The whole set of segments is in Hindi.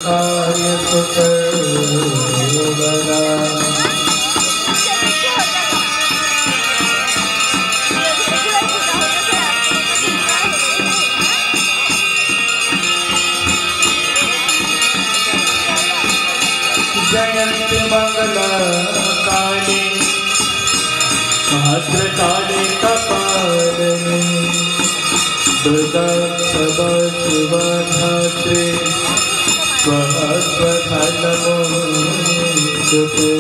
कार्य सुकर्मणा जयंती मंगला काली भद्रकाली कपालिनी दुर्गा सदा शिवा धात्री स्वधा नमोस्तुते।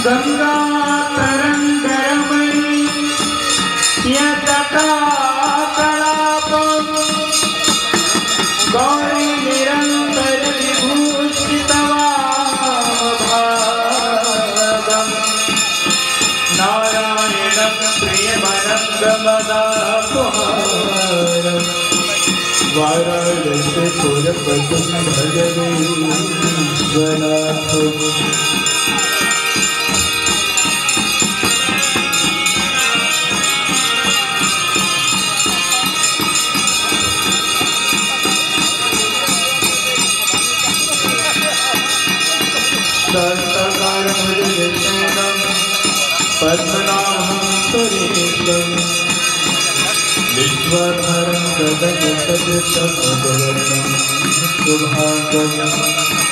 गंगा तरंगरमणि यतकाकलाप गौरी निरंतर विभूषितवामभागम् नारायणं प्रियमनङ्गमदापहारम् वाराणसीपुरपतिं भजवीश्वनाथम्। पद्मनाभं सुरेशं विश्वभरं गगनसदृशं भगवतं शुभाङ्गम्।